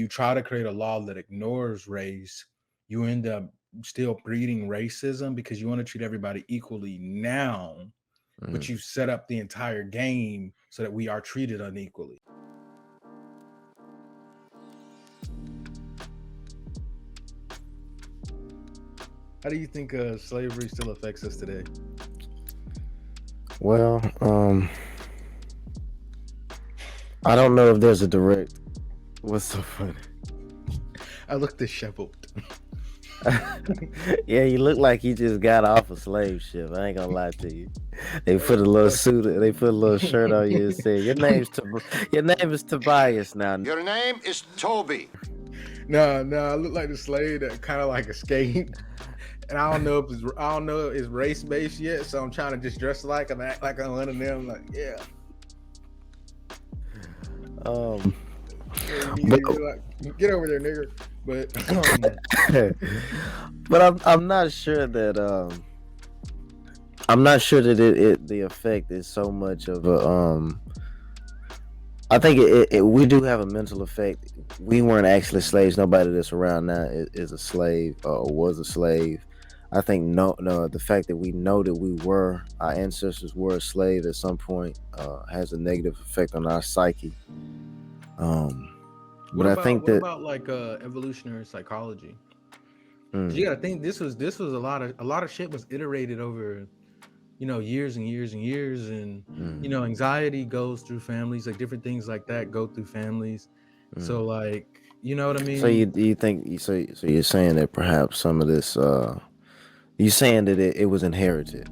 you try to create a law that ignores race, you end up still breeding racism because you want to treat everybody equally now, but Mm. you set up the entire game so that we are treated unequally. How do you think slavery still affects us today? Well, I don't know if there's a direct. What's so funny? I look disheveled. Yeah, you look like you just got off a slave ship. I ain't gonna lie to you. They put a little suit, they put a little shirt on you and said, your name is Tobias now." Your name is Toby. No, I look like the slave that kind of like escaped. And I don't know if it's race based yet, so I'm trying to just dress like and act like I'm one of them. Like, yeah, Um, but you're like, get over there, nigga. But but I'm not sure that it the effect is so much of a I think we do have a mental effect. We weren't actually slaves. Nobody that's around now is a slave or was a slave. I think no, the fact that we know that our ancestors were a slave at some point has a negative effect on our psyche. But I think what that about like evolutionary psychology? 'Cause you mm, gotta think this was a lot of shit was iterated over years and years and years, and mm, anxiety goes through families, like different things like that go through families. So mm. like, you know what I So mean? you think so you're saying that perhaps some of this you're saying that it was inherited,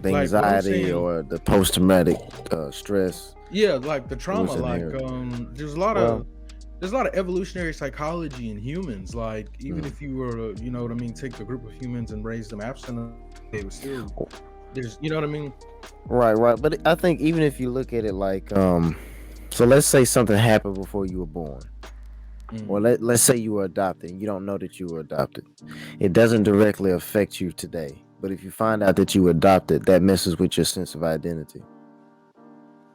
the Like what I'm anxiety saying, or the post traumatic stress. yeah, like the It trauma, was like inherited. there's Well, a lot of evolutionary psychology in humans. Like even mm, if you were to, take a group of humans and raise them abstinent, they would still there's you know what I mean? right. But I think even if you look at it like so let's say something happened before you were born. Or Mm. let's say you were adopted and you don't know that you were adopted. It doesn't directly affect you today. But if you find out that you were adopted, that messes with your sense of identity.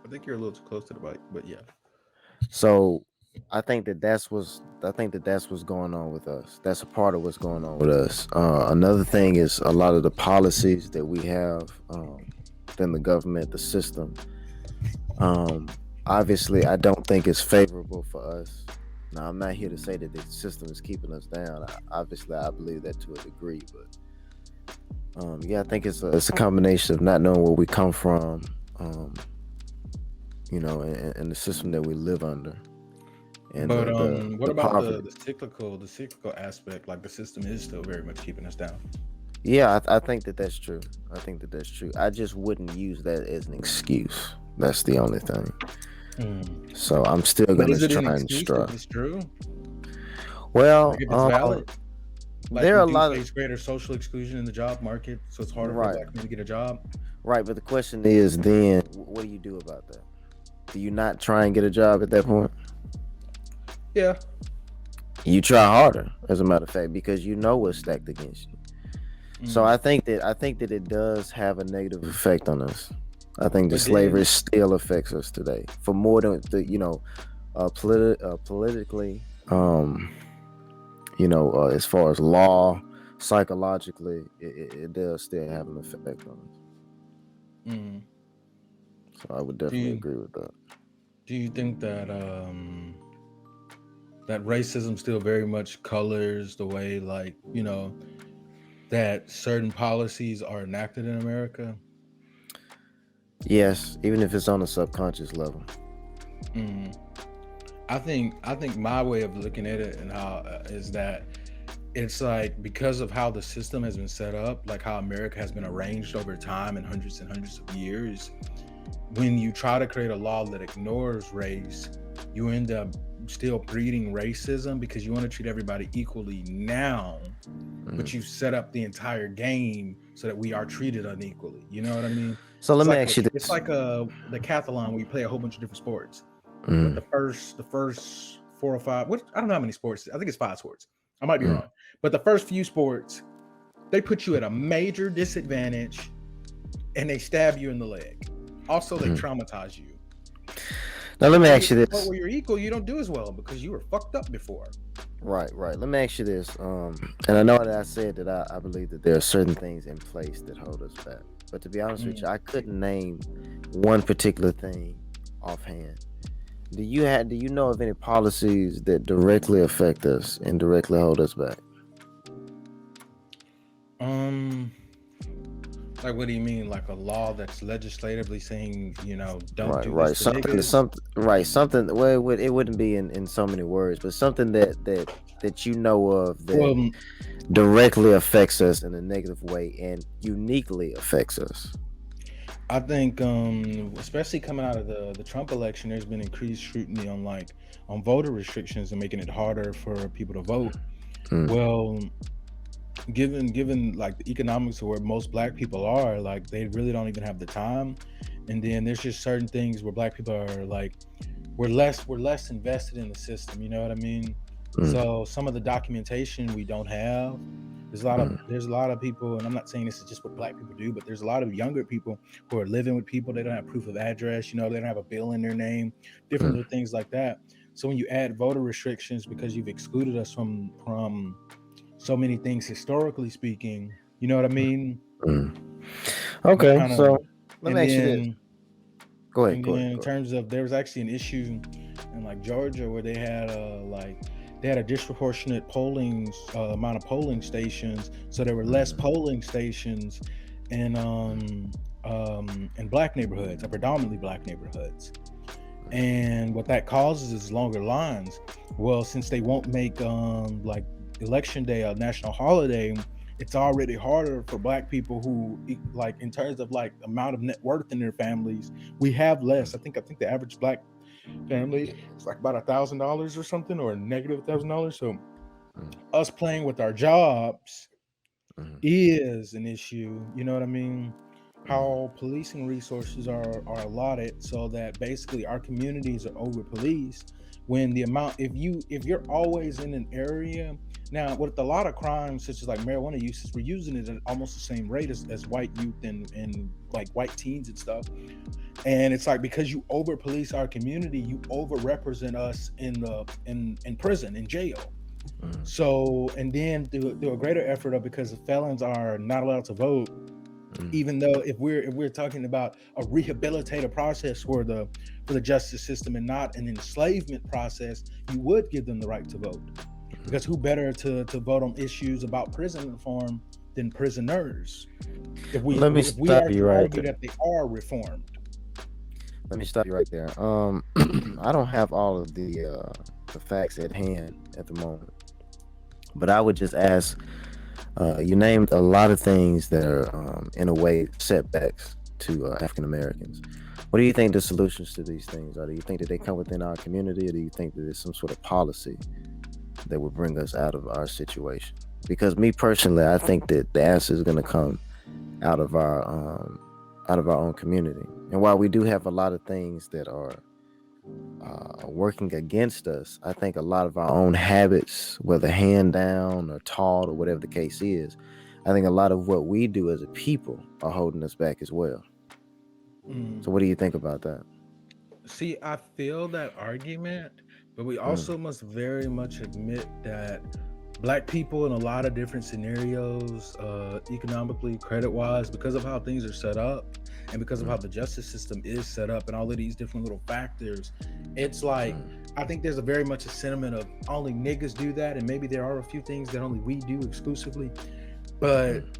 I think you're a little too close to the bike, but yeah. So I think that that's what's going on with us. That's a part of what's going on with us. Another thing is a lot of the policies that we have within the government, the system. Um, Obviously, I don't think it's favorable for us. Now, I'm not here to say that the system is keeping us down. Obviously, I believe that to a degree, but yeah, I think it's a combination of not knowing where we come from, um, and the system that we live under, and But what the about poverty. the cyclical aspect? Like the system is still very much keeping us down. Yeah, I think that that's true. I think that that's true. I just wouldn't use that as an excuse. That's the only thing. Mm. So I'm still But gonna is it an try and excuse if strive. it's true? Like Well, if it's valid? Like there are we a do lot of face greater social exclusion in the job market, so it's harder for right, black men to get a job. right. But the question is, then, what do you do about that? Do you not try and get a job at that point? Yeah. You try harder, as a matter of fact, because you know what's stacked against you. So Mm. I think that it does have a negative effect on us. I think the But slavery then, still affects us today, for more than politically, as far as law, psychologically, it does still have an effect on us. mm, So I would do definitely you agree with that. think that that racism still very much colors the way, like, that certain policies are enacted in America? Yes, even if it's on a subconscious level. Mm. I think my way of looking at it and how is that it's like because of how the system has been set up, like how America has been arranged over time and hundreds of years. When you try to create a law that ignores race, you end up still breeding racism because you want to treat everybody equally now, but Mhm. you set up the entire game so that we are treated unequally. You know what I mean? So let It's me like ask you it's this. like the decathlon where you play a whole bunch of different sports. But Mm, the first four or five, what I don't know how many sports. I think it's five sports. I might be mm, wrong. But the first few sports, they put you at a major disadvantage and they stab you in the leg. Also, they mm. traumatize you. Now let me When you ask you get to the point this. where you're equal, you don't do as well because you were fucked up before. Right, right. Let me ask you this. And I know that I said that I believe that there are certain things in place that hold us back. But to be honest with Mm. you, I couldn't name one particular thing offhand. Do you know of any policies that directly affect us and directly hold us back? Um, like what do you mean? Like a law that's legislatively saying, don't Right, do this right. to niggas? Something. Well, it wouldn't be in so many words, but something that you know of that Well, directly affects us in a negative way and uniquely affects us. I think, especially coming out of the Trump election, there's been increased scrutiny on on voter restrictions and making it harder for people to vote. Mm, Well, given like the economics of where most black people are, like they really don't even have the time. And then there's just certain things where black people are like we're less invested in the system, you know what I mean? mm, So some of the documentation we don't have. There's a lot of people, and I'm not saying this is just what black people do, but there's a lot of younger people who are living with people. They don't have proof of address, they don't have a bill in their name, different mm, little things like that. So when you add voter restrictions because you've excluded us from so many things historically speaking, you know what I mean? mm. You Okay, kind of, so let me and ask you this. then Go ahead, and go then ahead, in go ahead. terms of, there was actually an issue in like Georgia where they had a disproportionate polling amount of polling stations, so there were less Mm, polling stations in in black neighborhoods, or predominantly black neighborhoods. And what that causes is longer lines. Well, since they won't make like election day a national holiday, it's already harder for black people who like, in terms of like amount of net worth in their families, we have less. I think the average black family is like about $1,000 or something, or negative $1,000. So mm, us playing with our jobs mm, is an issue. You know what I mean? mm, How policing resources are allotted so that basically our communities are over policed, when the amount, if you're always in an area. Now with a lot of crimes such as like marijuana uses, we're using it at almost the same rate as white youth and like white teens and stuff. And it's like, because you over police our community, you over represent us in prison, in jail. mm, So, and then do a greater effort of, because the felons are not allowed to vote, mm, even though if we're talking about a rehabilitative process for the justice system and not an enslavement process, you would give them the right to vote. mm. Because who better to vote on issues about prison reform than prisoners? If we Let me if we stop you actually right argue there. that they are reformed. Let me stop you right there. I don't have all of the facts at hand at the moment, but I would just ask. You named a lot of things that are, in a way, setbacks to African Americans. What do you think the solutions to these things are? Do you think that they come within our community, or do you think that there's some sort of policy that would bring us out of our situation? Because me personally, I think that the answer is going to come out of out of our own community. And while we do have a lot of things that are working against us, I think a lot of our own habits, whether hand down or taught or whatever the case is, I think a lot of what we do as a people are holding us back as well. Mm. So, what do you think about that? See, I feel that argument, but we Mm, also must very much admit that black people in a lot of different scenarios, economically, credit wise, because of how things are set up and because of how mm, the justice system is set up and all of these different little factors, it's like, mm, I think there's a very much a sentiment of only niggas do that, and maybe there are a few things that only we do exclusively. But mm,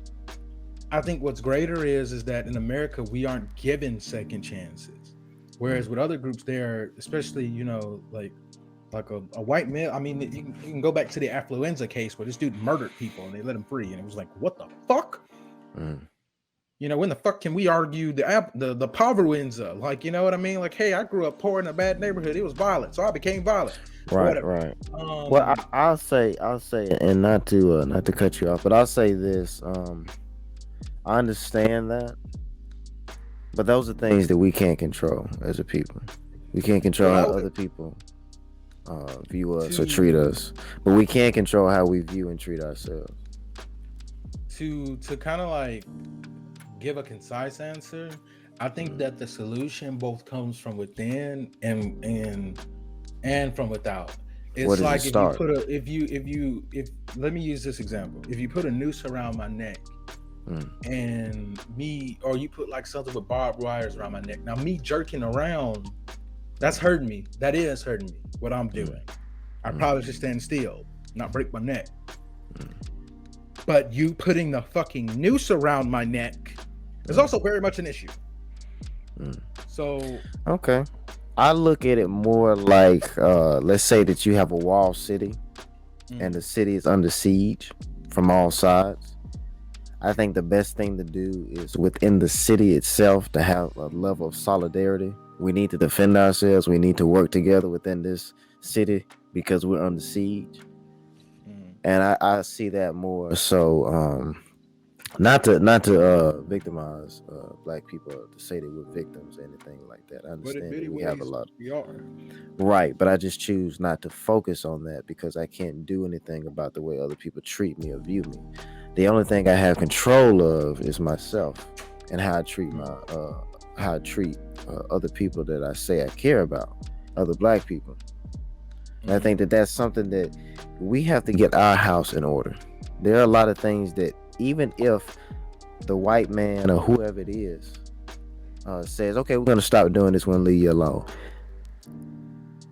I think what's greater is that in America we aren't given second chances, whereas mm, with other groups there, especially like a white male. I mean, you can go back to the affluenza case where this dude murdered people and they let him free, and it was like, what the fuck? mm. When the fuck can we argue the poverwenza? Like, you know what I mean? Like, hey, I grew up poor in a bad neighborhood. It was violent, so I became violent, or Right, whatever. right. Well, Um, I'll say, and not to cut you off, but I'll say this. I understand that, but those are things that we can't control as a people. We can't control how well, other people view us or treat to us, but we can't control how we view and treat ourselves. to kind of like give a concise answer, I think that the solution both comes from within and from without. Where It's does it like if you start? put a if let me use this example. If you put a noose around my neck Mm, and me, or you put like something with barbed wires around my neck. Now me jerking around, that's hurting me. That is hurting me. What I'm mm, doing. I mm, probably should stand still, not break my neck. mm, But you putting the fucking noose around my neck is mm, also very much an issue. mm. So, Okay. I look at it more like, let's say that you have a wall city and the mm, city is under siege from all sides. I think the best thing to do is within the city itself to have a level of solidarity. We need to defend ourselves. We need to work together within this city because we're under siege. mm. And I see that more so, not to victimize black people, to say that we're victims or anything like that. I But in understand that many we have a ways, lot. we are. Right, but I just choose not to focus on that because I can't do anything about the way other people treat me or view me. The only thing I have control of is myself and how I treat my Mm, how I treat other people that I say I care about, other black people. And I mm, think that that's something that we have to get our house in order. There are a lot of things that even if the white man or whoever it is says, "Okay, we're going to stop doing this. We're going to leave you alone,"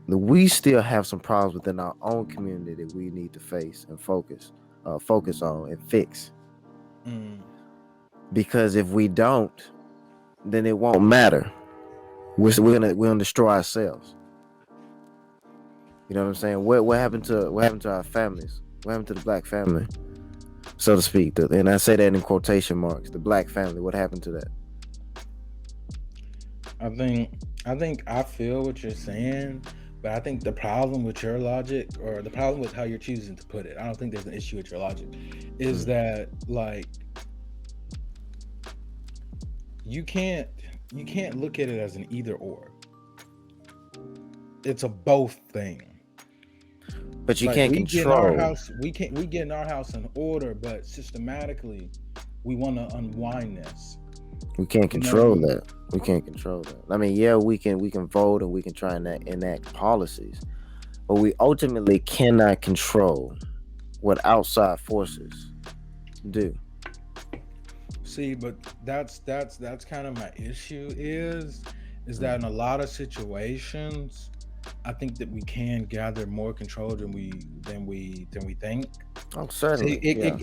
we still have some problems within our own community that we need to face and focus on and fix. mm. Because if we don't, then it won't matter. We're gonna destroy ourselves. You know what I'm saying? What happened to our families? What happened to the black family, so to speak? And I say that in quotation marks. The black family. What happened to that? I think I feel what you're saying, but I think the problem with your logic, or the problem with how you're choosing to put it, I don't think there's an issue with your logic, is Mm, that like you can't you can't look at it as an either or. It's a both thing. but you Like can't control. we get in our house in order, but systematically we want to unwind this. We can't You know what I control mean? that. We can't control that. I mean, yeah, we can vote and we can try and enact policies, but we ultimately cannot control what outside forces do. See, but that's kind of my issue is that Mm. in a lot of situations, I think that we can gather more control than we think. Oh, See, certainly, yeah.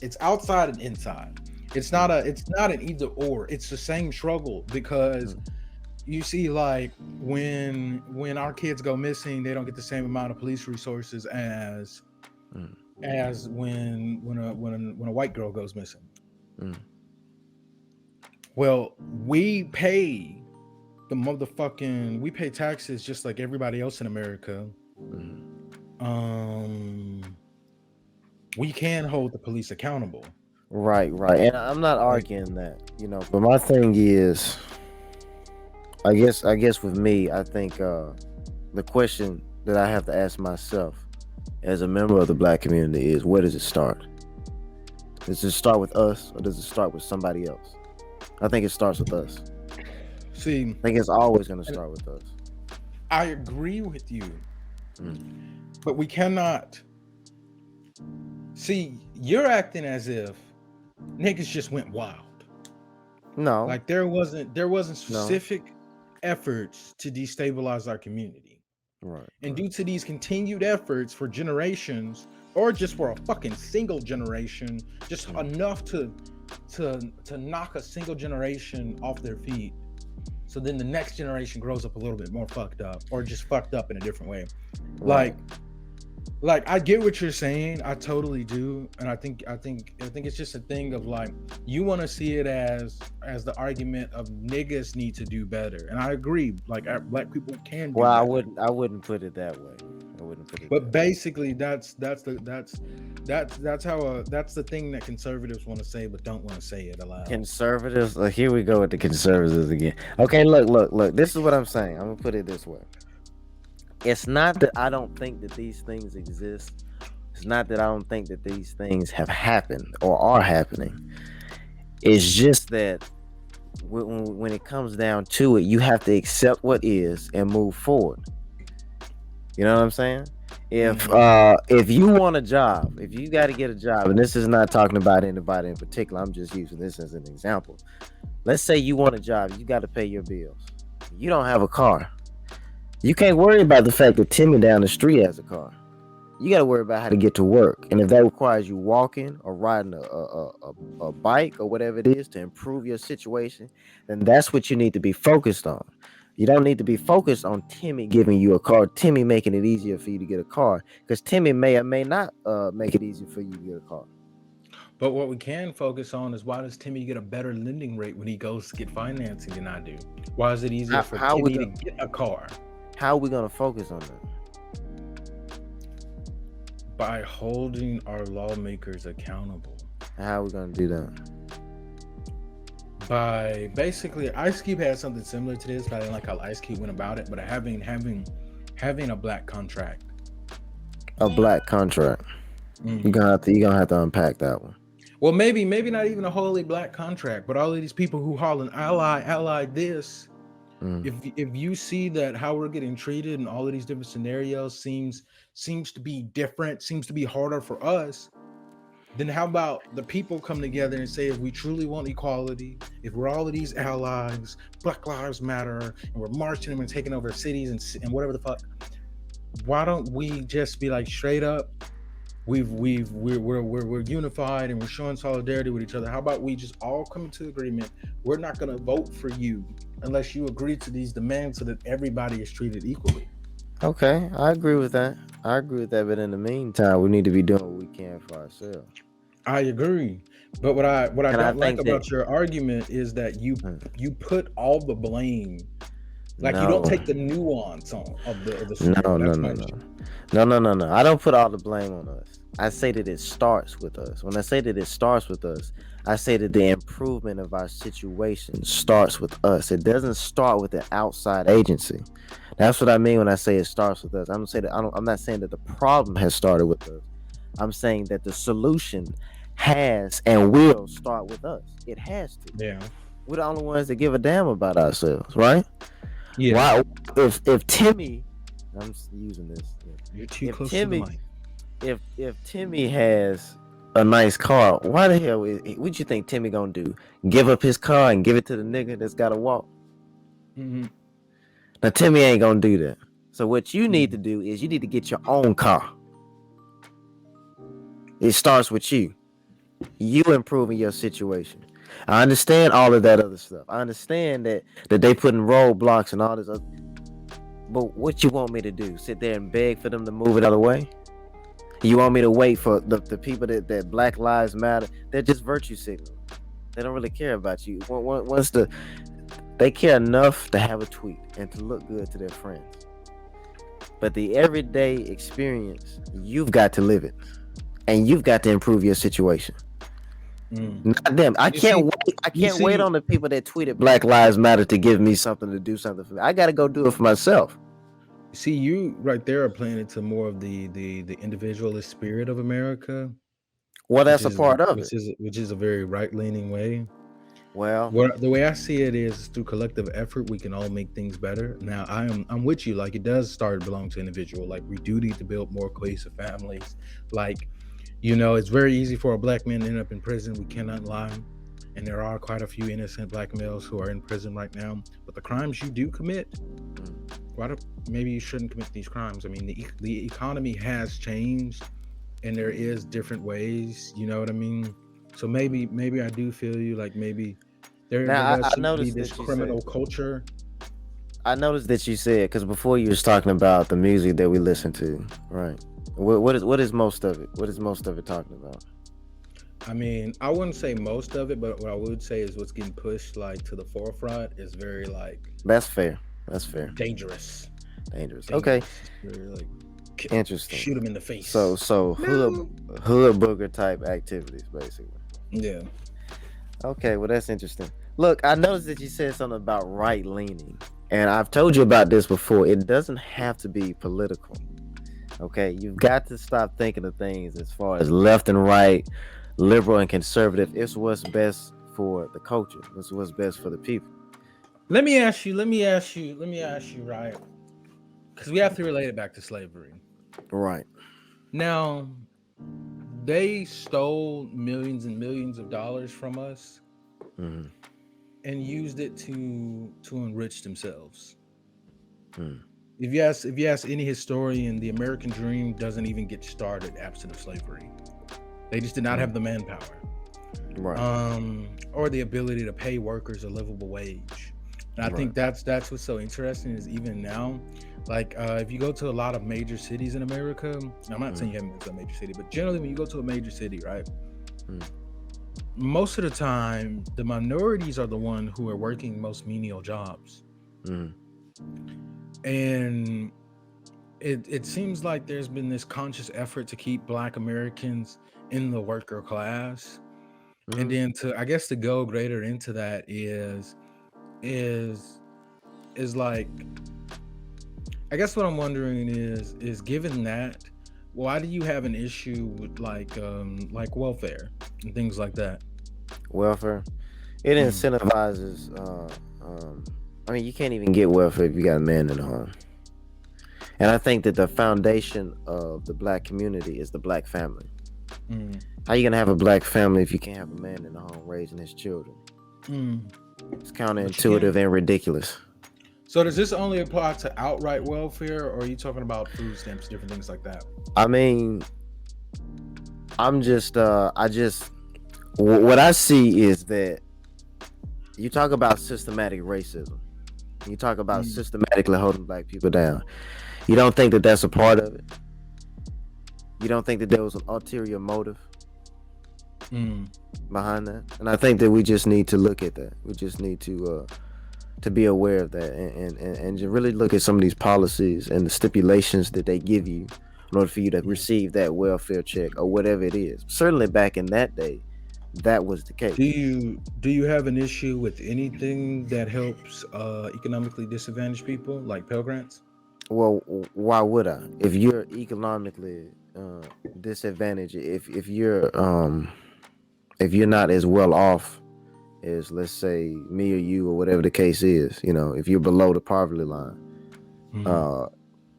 it's outside and inside. Mm, It's not an either or. It's the same struggle because mm, you see, like when our kids go missing, they don't get the same amount of police resources mm, as when a white girl goes missing. mm. Well, we pay taxes just like everybody else in America. Mhm. Um, we can hold the police accountable. Right, right. And I'm not Like, arguing that, but my thing is, I guess with me, I think the question that I have to ask myself as a member of the black community is, where does it start? Does it start with us or does it start with somebody else? I think it starts with us. see, I think it's always going to and start with us. I agree with you, Mm. but we cannot see. You're acting as if niggas just went wild. No, Like there wasn't no. specific efforts to destabilize our community. Right, And right. due to these continued efforts for generations, or just for a fucking single generation, just Mm, enough to knock a single generation off their feet, so then the next generation grows up a little bit more fucked up, or just fucked up in a different way. right. Like I get what you're saying. I totally do. And I think it's just a thing of like, you want to see it as the argument of niggas need to do better. And I agree, like black people can do Well, I better. wouldn't. I wouldn't put it that way. I wouldn't put it But that way. basically that's the thing that conservatives want to say but don't want to say it aloud. Conservatives. Here we go with the conservatives again. Okay, look, look, look. This is what I'm saying. I'm gonna put it this way. It's not that I don't think that these things exist. It's not that I don't think that these things have happened or are happening. It's just that when it comes down to it, you have to accept what is and move forward. You know what I'm saying? Hmm. If you want a job, if you got to get a job, and this is not talking about anybody in particular, I'm just using this as an example. Let's say you want a job, you got to pay your bills. You don't have a car. You can't worry about the fact that Timmy down the street has a car. You got to worry about how to get to work, and if that requires you walking or riding a bike or whatever it is to improve your situation, then that's what you need to be focused on. You don't need to be focused on Timmy giving you a car, Timmy making it easier for you to get a car, because Timmy may or may not make it easy for you to get a car. But what we can focus on is, why does Timmy get a better lending rate when he goes to get financing than I do? Why is it easier for How we Timmy to gonna get a car? how we gonna focus on that? By holding our lawmakers accountable. How we gonna do that? By basically, Ice Cube had something similar to this, but I didn't like how Ice Cube went about it. But having a black contract. A black contract. Mm. You gonna have to unpack that one. Well, maybe not even a wholly black contract, but all of these people who hollering ally this. Mm. If you see that how we're getting treated in all of these different scenarios seems to be different, seems to be harder for us, then how about the people come together and say, if we truly want equality, if we're all of these allies, Black Lives Matter, and we're marching and we're taking over cities and whatever the fuck, why don't we just be like, straight up, we're unified and we're showing solidarity with each other. How about we just all come into agreement? We're not going to vote for you unless you agree to these demands, so that everybody is treated equally. Okay, I agree with that. But in the meantime, we need to be doing what we can for ourselves. I agree, but what I And I don't like think that about your argument is that mm, you put all the blame, like you don't no, take the nuance of the no, scenario. no, That's no, my no, issue. no. I don't put all the blame on us. I say that it starts with us. When I say that it starts with us, I say that the improvement of our situation starts with us. It doesn't start with an outside agency. That's what I mean when I say it starts with us. I'm not saying that the problem has started with us. I'm saying that the solution has and will start with us. It has to. Yeah, We're the only ones that give a damn about ourselves, right? yeah. Why if Timmy, I'm just using this. You're too If close to the Timmy mic. if Timmy has a nice car, why the hell what you think Timmy gonna do? Give up his car and give it to the nigga that's gotta walk? Hmm. Now Timmy ain't gonna do that. So what you need Hmm. to do is you need to get your own car. It starts with you. You improving your situation. I understand all of that other stuff. I understand that they putting roadblocks and all this other. But what you want me to do? Sit there and beg for them to move it out of the way? You want me to wait for the people that Black Lives Matter? They're just virtue signaling. They don't really care about you. They care enough to have a tweet and to look good to their friends. But the everyday experience, you've got to live it, and you've got to improve your situation. Mm. Not them. I You can't see, wait. I you can't wait see, on the people that tweeted Black Lives Matter to give me something to do something for me. I got to go do it for myself. you right there are playing into more of the individualist spirit of America, Well, that's a part of it. which is a very right leaning way. Well, What the way I see it is, through collective effort we can all make things better. Now I'm with you. Like, it does start belong to individual. Like, we do need to build more cohesive families. Like, it's very easy for a black man to end up in prison. We cannot lie. And there are quite a few innocent black males who are in prison right now. But the crimes you do commit, why do maybe you shouldn't commit these crimes? I mean, the economy has changed, and there is different ways. You know what I mean? So maybe I do feel you. Like, maybe there now does I seem to be noticed this that you said. criminal culture. I noticed that you said because before you was talking about the music that we listen to, right? What is most of it? What is most of it talking about? I mean, I wouldn't say most of it, but what I would say is what's getting pushed like to the forefront is very like That's fair. That's fair. dangerous. Dangerous. Okay. Dangerous. It's very like Interesting. shoot him in the face. So No. hood booger type activities, basically. Yeah. Okay, well that's interesting. Look, I noticed that you said something about right leaning, and I've told you about this before. It doesn't have to be political. Okay, you've got to stop thinking of things as far as left and right, liberal and conservative. It's what's best for the culture. What's best for the people. Let me ask you, right? Because we have to relate it back to slavery. Right. Now, they stole millions and millions of dollars from us Mm-hmm. and used it to enrich themselves. Mm. If you ask any historian, the American dream doesn't even get started absent of slavery. They just did not Mm. have the manpower, Right. or the ability to pay workers a livable wage. And I Right. think that's what's so interesting is even now, like if you go to a lot of major cities in America, I'm not saying Mm. you haven't been to a major city, but generally when you go to a major city, right, Mm. most of the time the minorities are the one who are working most menial jobs, Mm. and it seems like there's been this conscious effort to keep Black Americans in the worker class. And Mm. then to I guess to go greater into that is is like I guess what I'm wondering is given that, why do you have an issue with like welfare and things like that? Welfare. It Mm, incentivizes. I mean, you can't even get welfare if you got a man in the home. And I think that the foundation of the Black community is the Black family. mm, How you gonna have a Black family if you can't have a man in the home raising his children? mm. It's But you can't. counterintuitive and ridiculous. So does this only apply to outright welfare, or are you talking about food stamps, different things like that? I mean, what I see is that you talk about systematic racism. You talk about Mm, systematically holding Black people down. You don't think that that's a part of it? You don't think that there was an ulterior motive mm, behind that? And I think that we just need to look at that. We just need to be aware of that and to really look at some of these policies and the stipulations that they give you in order for you to mm. receive that welfare check or whatever it is. Certainly back in that day, that was the Do case. you have an issue with anything that helps economically disadvantaged people, like Pell Grants? Well, why would I? If you're economically disadvantaged, if you're not as well off as, let's say, me or you or whatever the case is, if you're below the poverty line, Mm, uh,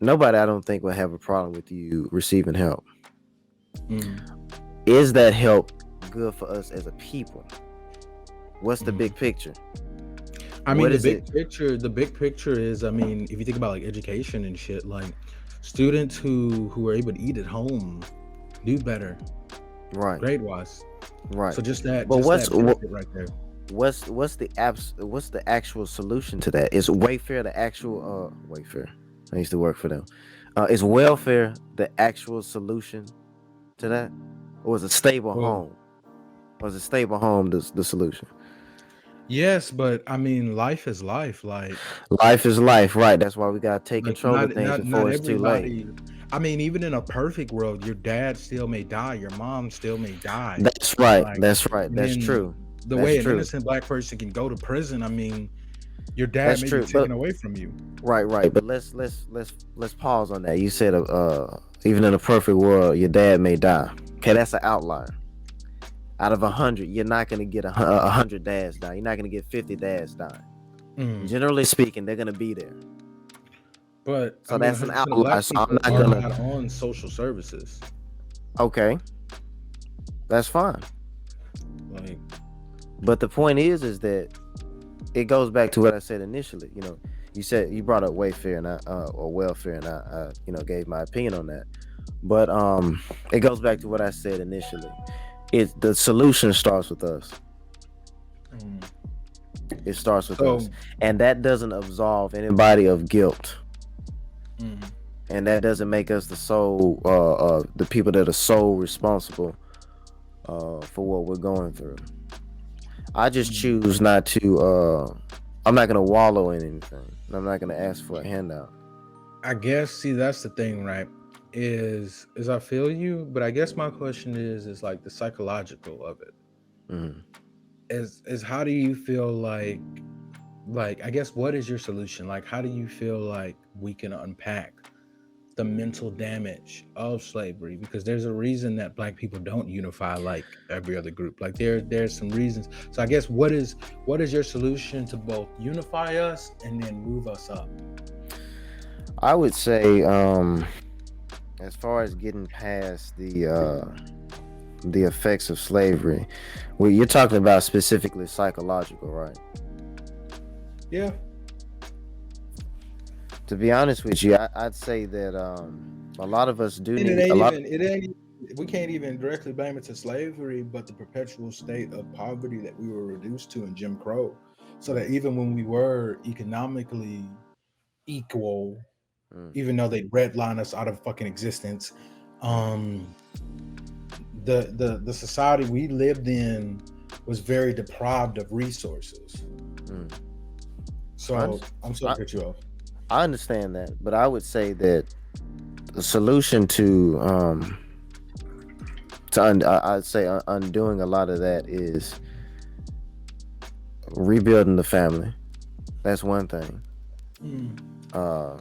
nobody I don't think will have a problem with you receiving help. mm, Is that help good for us as a people? What's the mm. big picture? I mean, What is it? the big picture is, I mean, if you think about like education and shit, like students who are able to eat at home do better Right, grade wise. right. So just that But just what's that benefit right there. what's the actual solution to that? Is Wayfair the actual Wayfair? I used to work for them. Is welfare the actual solution to that, or is a stable Well, home? Or is a stable home the solution? yes, but I mean, life is life. Life is life, right? That's why we gotta take Like control of things not before it's too late. everybody. I mean, even in a perfect world, your dad still may die, your mom still may die. That's right. Like, That's right. and That's then true. the That's way an true. innocent Black person can go to prison, I mean, your dad That's may be true. But taken away from you. right. But let's pause on that. You said even in a perfect world, your dad may die. Okay, that's an outlier. Out of 100, you're not gonna get 100 dads dying. You're not gonna get 50 dads dying. Mm. Generally speaking, they're gonna be there. But I So mean, that's an 100% of outlier. Black So I'm people not are gonna. not on social services. Okay, that's fine. Like, But the point is that it goes back to what I said initially. You said you brought up Wayfair and or welfare, and gave my opinion on that. But it goes back to what I said initially. The solution starts with us. mm. It starts with us, So, and that doesn't absolve anybody of guilt, mm, and that doesn't make us the people that are sole responsible for what we're going through. I just mm. choose not to. I'm not gonna wallow in anything. I'm not gonna ask for a handout. I guess see that's the thing, right? Is I feel you, but I guess my question is like the psychological of it. Mhm. Is how do you feel like I guess what is your solution? Like how do you feel like we can unpack the mental damage of slavery, because there's a reason that black people don't unify like every other group. Like there's some reasons. So I guess what is your solution to both unify us and then move us up? I would say, as far as getting past the effects of slavery, well, you're talking about specifically psychological, right? Yeah. To be honest with you, I'd say that a lot of us do And it need ain't a lot. even it ain't even- we can't even directly blame it to slavery, but the perpetual state of poverty that we were reduced to in Jim Crow. So that even when we were economically equal, Mm, even though they redline us out of fucking existence, mm, um, the society we lived in was very deprived of resources. mm. I, So I'm sorry I, to cut you off. I understand that, but I would say that the solution I'd say undoing a lot of that is rebuilding the family. That's one thing. Mm, Uh,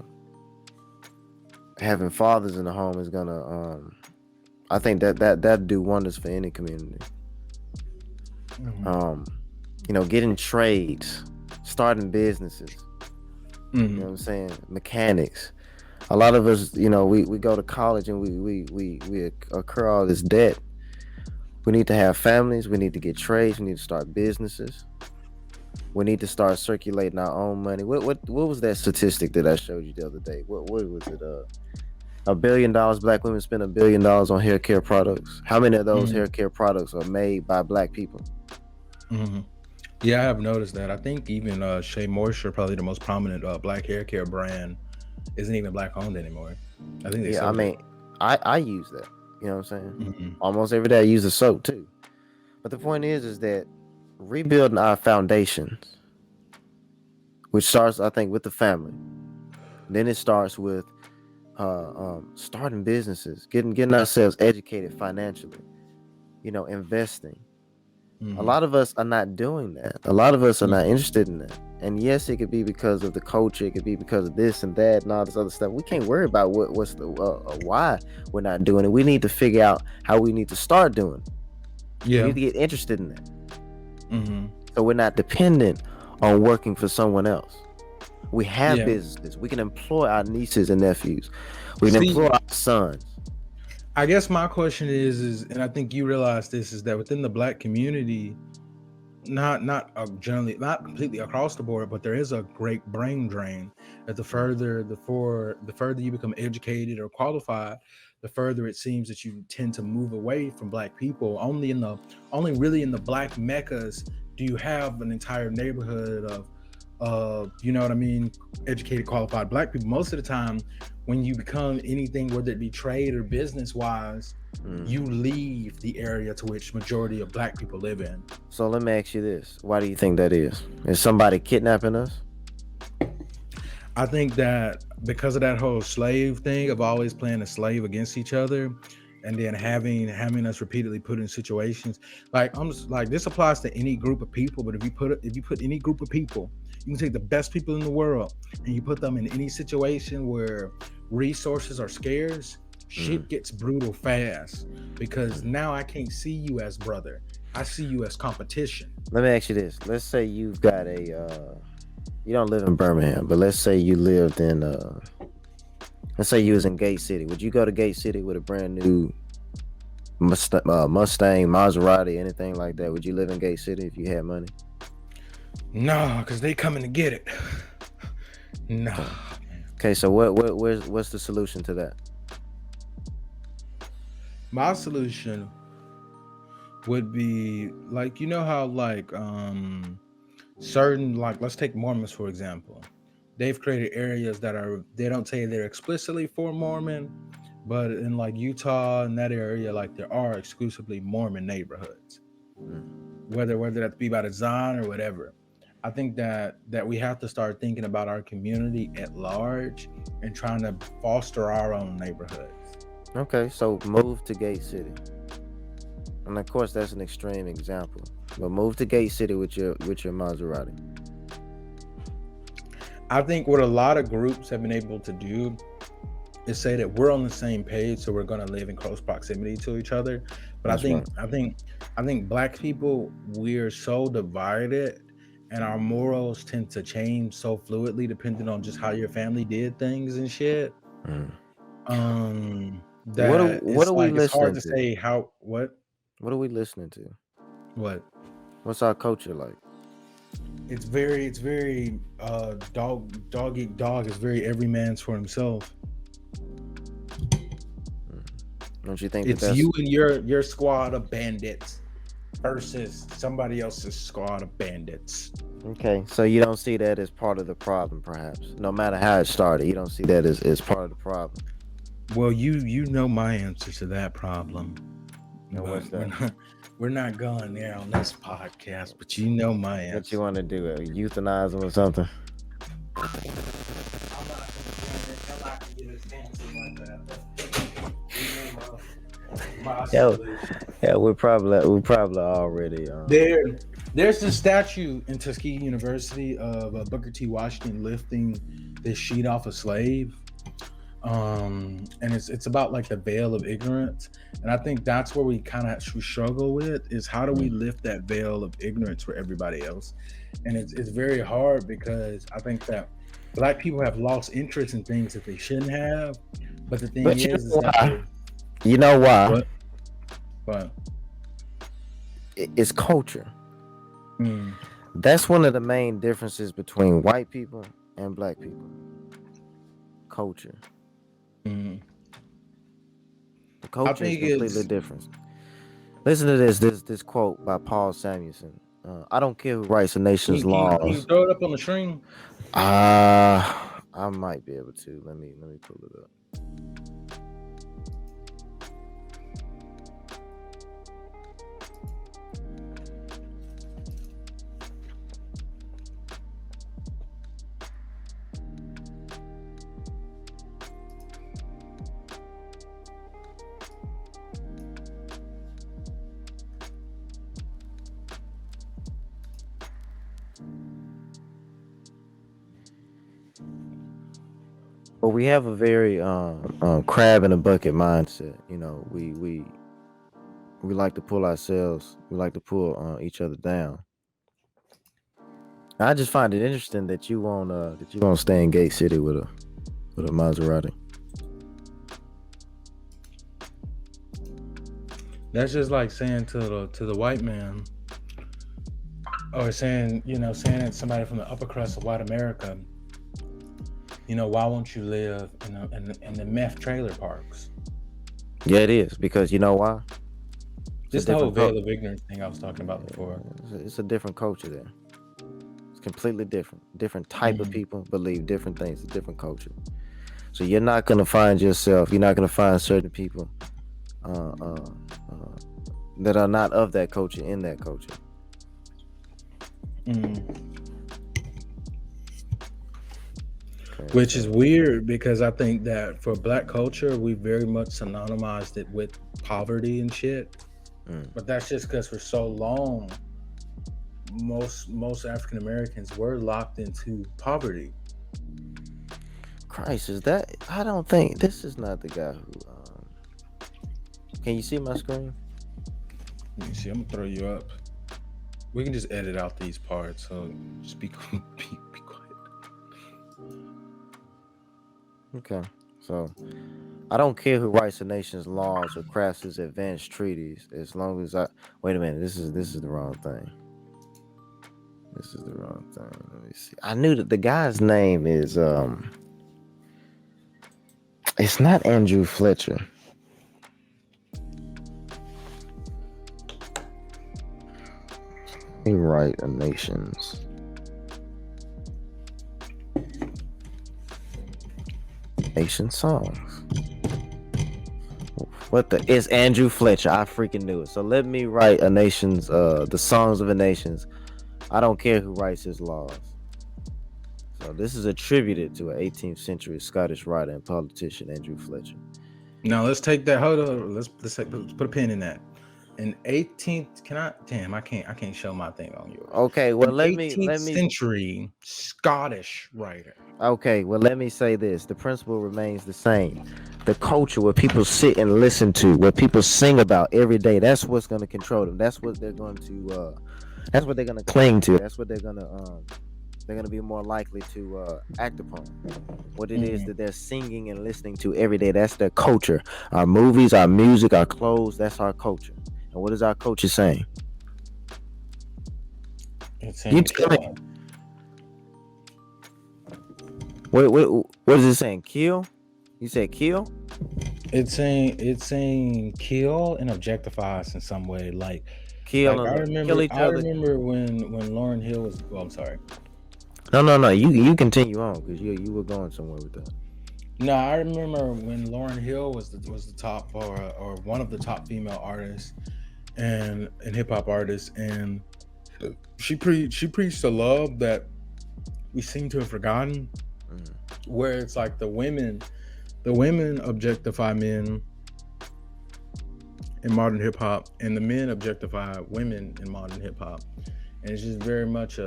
Having fathers in the home is gonna I think that do wonders for any community. mhm, Um, getting trades, starting businesses. You know mhm, what I'm saying? Mechanics. A lot of us, we go to college and we incur all this debt. We need to have families. We need to get trades. We need to start businesses. We need to start circulating our own money. What was that statistic that I showed you the other day? What was it? $1 billion. Black women spend $1 billion on hair care products. How many of those mhm, hair care products are made by black people? mhm. Yeah, I have noticed that. I think even Shea Moisture, probably the most prominent black hair care brand, isn't even black owned anymore. I think they Yeah, I sold it. mean, I use that. You know what I'm saying? Mhm, Almost every day I use the soap too. But the point is that rebuilding our foundations, which starts, I think, with the family. Then it starts with starting businesses, getting ourselves educated financially. Investing. A mhm. lot of us are not doing that. A lot of us are not Yeah, interested in that. And yes, it could be because of the culture. It could be because of this and that and all this other stuff. We can't worry about what's the why we're not doing it. We need to figure out how we need to start doing it. We yeah, need to get interested in that, mhm, so we're not dependent on working for someone else. We have yeah. businesses. We can employ our nieces and nephews. We can employ See, our sons. I guess my question is, and I think you realize this, is that within the black community, not generally, not completely across the board, but there is a great brain drain. That Mm, the further you become educated or qualified, the further it seems that you tend to move away from black people. Only really in the black meccas do you have an entire neighborhood of you know what I mean, educated, qualified black people. Most of the time, when you become anything, whether it be trade or business wise, mm. you leave the area to which majority of black people live in. So let me ask you this: why do you think that is? Is somebody kidnapping us? I think that because of that whole slave thing of always playing a slave against each other, and then having us repeatedly put in situations like, I'm just like, this applies to any group of people. But if you put any group of people, you can take the best people in the world and you put them in any situation where resources are scarce, Mm, shit gets brutal fast, because mm. now I can't see you as brother. I see you as competition. Let me ask you this: let's say you've got you don't live in Birmingham, but let's say you lived in, let's say you was in Gate City. Would you go to Gate City with a brand new Mustang, Maserati, anything like that? Would you live in Gate City if you had money? No, because they coming to get it. No. Okay. Okay. So what's the solution to that? My solution would be like, you know how like certain, like, let's take Mormons for example. They've created areas that are, they don't say they're explicitly for Mormon, but in like Utah and that area, like there are exclusively Mormon neighborhoods. Mm. Whether that be by design or whatever. I think that we have to start thinking about our community at large and trying to foster our own neighborhoods. Okay. So move to Gate City, and of course that's an extreme example, but move to Gate City with your Maserati. I think what a lot of groups have been able to do is say that we're on the same page, so we're gonna live in close proximity to each other. But I That's right. think I think I think black people, we're so divided, and our morals tend to change so fluidly depending on just how your family did things and shit. Mm. That What it's are we like it's hard listening to to? say how What are we listening to? what What's our culture like? it's very dog eat dog. It's very every man's for himself. Mm. Don't you think that It's that's you and your squad of bandits versus somebody else's squad of bandits. okay? So you don't see that as part of the problem, perhaps. No matter how it started, you don't see that as part of the problem. Well, you know my answer to that problem, And but what's that? we're not going there on this podcast. But you know my What you answer. want to do? Euthanize them or something? I'm not gonna get as fancy like that. But you know my Yeah, solution. yeah. We probably already. There, there's this statue in Tuskegee University of Booker T. Washington lifting this sheet off a slave. And it's about like the veil of ignorance, and I think that's where we kind of struggle with is how do we Mm. lift that veil of ignorance for everybody else. And it's very hard because I think that black people have lost interest in things that they shouldn't have, but the thing But you is know that why? they You know why? what but It's culture. mm, That's one of the main differences between white people and black people. Culture. mm. The I culture is think completely it's different. Listen to this quote by Paul Samuelson. I don't care who writes a nation's can you laws. throw it up on the screen? I might be able to. Let me pull it up. But we have a very crab in a bucket mindset. You know, we like to pull ourselves. We like to pull each other down. I just find it interesting that you won't stay in Gate City with a Maserati. That's just like saying to the white man, or saying, saying it's somebody from the upper crust of white America, why won't you live in the meth trailer parks? Yeah, it is because you know why? It's a Just the whole different veil culture. of ignorance thing I was talking about before. It's a different culture there. It's completely different. Different type of Mhm. people believe different things. A different culture. So you're not gonna find yourself. You're not gonna find certain people uh, uh, uh, that are not of that culture in that culture. Mm. Okay, Which is so weird because I think that for black culture, we very much synonymized it with poverty and shit. mm. But that's just because for so long, most African Americans were locked into poverty. Christ, is that? I don't think this is not the guy who. Can you see my screen? Let me see. I'm gonna throw you up. We can just edit out these parts. So just be be quiet. Okay, so I don't care who writes a nation's laws or crafts its advanced treaties, as long as I. Wait a minute, this is the wrong thing. This is the wrong thing. Let me see. I knew that the guy's name is It's not Andrew Fletcher. He write a nation songs. What the? It's Andrew Fletcher. I freaking knew it. So let me write a nation's the songs of a nation's. I don't care who writes his laws. So this is attributed to an 18th century Scottish writer and politician Andrew Fletcher. Now let's take that. Hold on. Let's put a pin in that. in 18th, can I? Damn, I can't show my thing on yours. Okay, well An 18th century Scottish writer. let me say this. The principle remains the same. The culture, what people sit and listen to, what people sing about every day, that's what's going to control them. That's what they're going to that's what they're going to cling to. That's what they're going to be more likely to act upon. What it is Mm, that they're singing and listening to every day, that's their culture. Our movies, our music, our clothes, that's our culture. And what is our culture saying? it's You saying tell me. kill. What is it saying? Kill? You said kill? It's saying kill and objectify us in some way. Kill Like I and kill remember each I other. remember when Lauren Hill was. Well, I'm sorry. No. You continue on because you were going somewhere with that. No, I remember when Lauren Hill was the top or one of the top female artists and hip hop artists, and she preached a love that we seem to have forgotten, Mm. where it's like the women objectify men in modern hip hop, and the men objectify women in modern hip hop, and it's just very much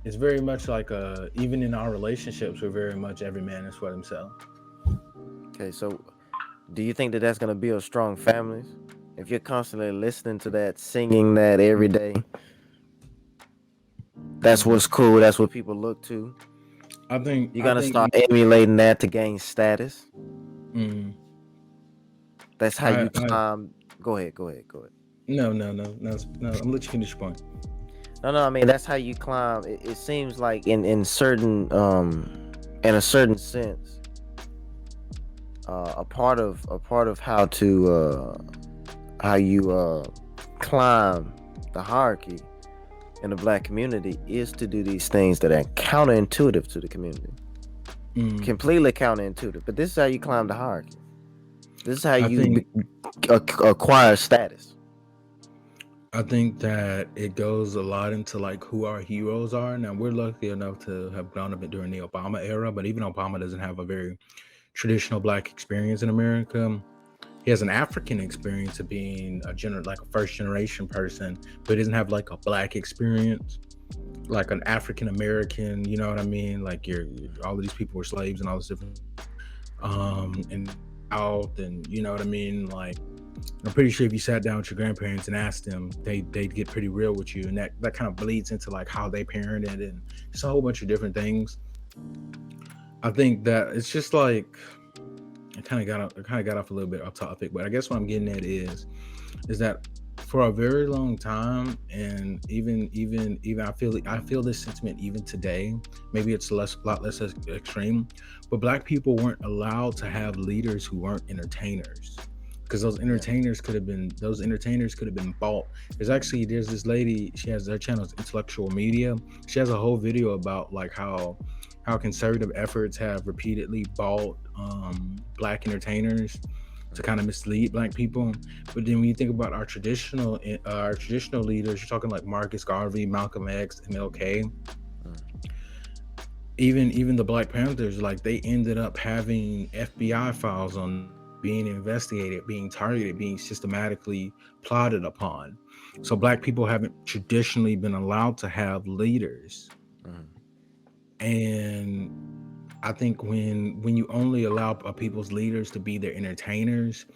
it's very much like even in our relationships, we're very much every man is for himself. Okay, so do you think that that's gonna build strong families? If you're constantly listening to that, singing that every day, that's Mhm. what's cool. That's what people look to. I think You're I gonna think start emulating that to gain status. mm, That's how I you climb. Go ahead. no. I'm gonna let you finish your point. No. I mean, that's how you climb. It seems like in certain in a certain sense, a part of how you climb the hierarchy in the black community is to do these things that are counterintuitive to the community, Mm, completely counterintuitive. But this is how you climb the hierarchy. This is how I you think acquire status. I think that it goes a lot into like who our heroes are. Now we're lucky enough to have grown up during the Obama era, but even Obama doesn't have a very traditional black experience in America. He has an African experience of being like a first generation person, but he doesn't have like a black experience, like an African American. You know what I mean? Like all of these people were slaves and all this different and out, and you know what I mean. Like I'm pretty sure if you sat down with your grandparents and asked them, they'd get pretty real with you, and that kind of bleeds into like how they parented and just a whole bunch of different things. I think that it's just like I kind of got off a little bit off topic, but I guess what I'm getting at is that for a very long time, and even I feel this sentiment even today. Maybe it's a lot less extreme, but black people weren't allowed to have leaders who weren't entertainers, because Yeah. those entertainers could have been bought. There's this lady, she has her channel is Intellectual Media. She has a whole video about like how conservative efforts have repeatedly bought black entertainers to kind of mislead black people. But then when you think about our traditional leaders, you're talking like Marcus Garvey, Malcolm X, MLK, Mm. even the Black Panthers, like they ended up having FBI files on being investigated, being targeted, being systematically plotted upon. So black people haven't traditionally been allowed to have leaders. Mm. And I think when you only allow people's leaders to be their entertainers,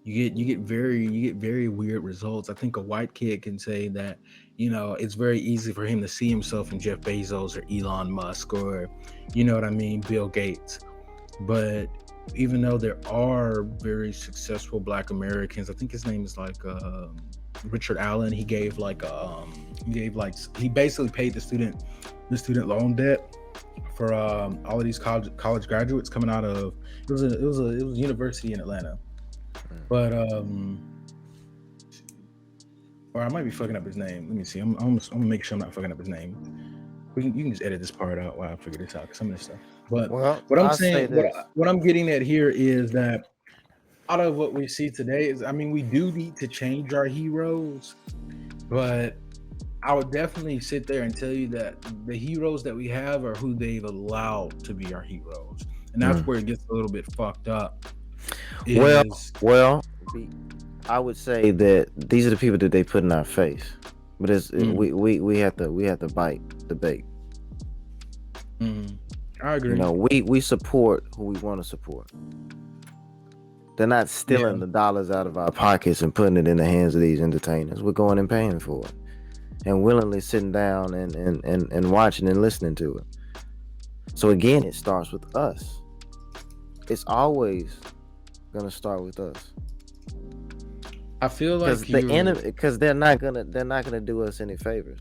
you get very weird results. I think a white kid can say that, it's very easy for him to see himself in Jeff Bezos or Elon Musk, or you know what I mean, Bill Gates. But even though there are very successful black Americans, I think his name is like Richard Allen. He basically paid the student loan debt for all of these college graduates coming out of it was a university in Atlanta. Mm. But or I might be fucking up his name. Let me see. I'm gonna make sure I'm not fucking up his name. You can just edit this part out while I figure this out, 'cause some of this stuff. But Well, what I'm I say saying, what this. what I'm getting at here is that out of what we see today is, I mean, we do need to change our heroes, but I would definitely sit there and tell you that the heroes that we have are who they've allowed to be our heroes, and that's Mm. where it gets a little bit fucked up. Well, Is well, be, I would say that these are the people that they put in our face, but Mm, we have to bite the bait. mm. I You agree. know, we support who we want to support. They're not Yeah. stealing the dollars out of our pockets and putting it in the hands of these entertainers. We're going and paying for it and willingly sitting down and watching and listening to it. So again, it starts with us. It's always gonna start with us. I feel Because like you're they're not gonna do us any favors.